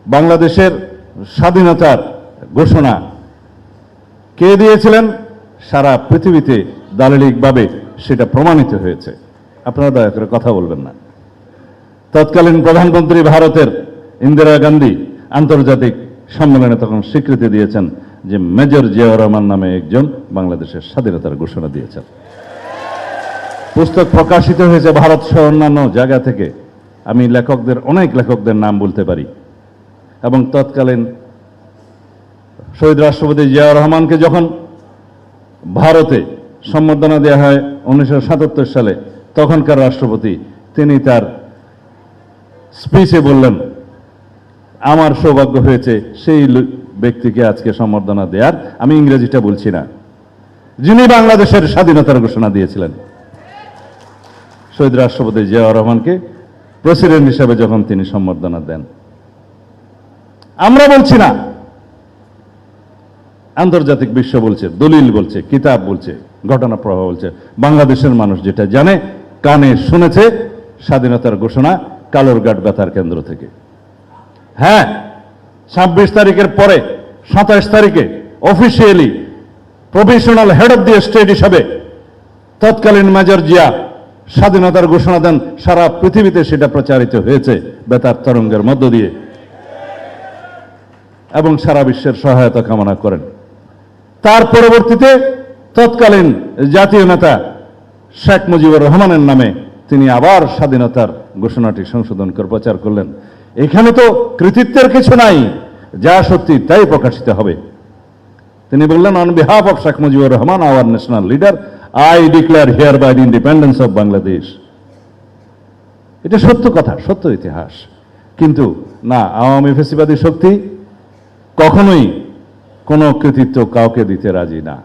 বাংলাদেশের স্বাধীনতার ঘোষণা কে দিয়েছিলেন? সারা পৃথিবীতে দালিলিকভাবে সেটা প্রমাণিত হয়েছে। আপনারা দয়া করে কথা বলবেন না। তৎকালীন প্রধানমন্ত্রী ভারতের ইন্দিরা গান্ধী আন্তর্জাতিক সম্মেলনে তখন স্বীকৃতি দিয়েছেন যে মেজর জিয়াউর রহমান নামে একজন বাংলাদেশের স্বাধীনতার ঘোষণা দিয়েছেন। পুস্তক প্রকাশিত হয়েছে ভারত সহ অন্যান্য জায়গা থেকে। আমি অনেক লেখকদের নাম বলতে পারি। এবং তৎকালীন শহীদ রাষ্ট্রপতি জিয়াউর রহমানকে যখন ভারতে সম্বর্ধনা দেওয়া হয় 1977 সালে, তখনকার রাষ্ট্রপতি তিনি তার স্পিচে বললেন, আমার সৌভাগ্য হয়েছে সেই ব্যক্তিকে আজকে সম্বর্ধনা দেওয়ার। আমি ইংরেজিটা বলছি না, যিনি বাংলাদেশের স্বাধীনতার ঘোষণা দিয়েছিলেন। শহীদ রাষ্ট্রপতি জিয়াউর রহমানকে প্রেসিডেন্ট হিসেবে যখন তিনি সম্বর্ধনা দেন, আমরা বলছি না, আন্তর্জাতিক বিশ্ব বলছে, দলিল বলছে, কিতাব বলছে, ঘটনা প্রবাহ বলছে। বাংলাদেশের মানুষ যেটা জানে, কানে শুনেছে, স্বাধীনতার ঘোষণা কালুরঘাট বেতার কেন্দ্র থেকে। হ্যাঁ, 26 তারিখের পরে 27 তারিখে officially professional head of the state হিসাবে তৎকালীন মেজর জিয়া স্বাধীনতার ঘোষণা দেন। সারা পৃথিবীতে সেটা প্রচারিত হয়েছে বেতার তরঙ্গের মধ্য দিয়ে, এবং সারা বিশ্বের সহায়তা কামনা করেন। তার পরবর্তীতে তৎকালীন জাতীয় নেতা শেখ মুজিবুর রহমানের নামে তিনি আবার স্বাধীনতার ঘোষণাটি সংশোধন করে প্রচার করলেন। এখানে তো কৃতিত্বের কিছু নাই, যা সত্যি তাই প্রকাশিত হবে। তিনি বললেন, on behalf of Sheikh Mujibur Rahman, our national leader, I declare hereby the independence of Bangladesh. এটা সত্য কথা, সত্য ইতিহাস। কিন্তু না, আওয়ামী ফ্যাসিবাদী শক্তি কখনোই কোনো কৃতিত্ব কাউকে দিতে রাজি না।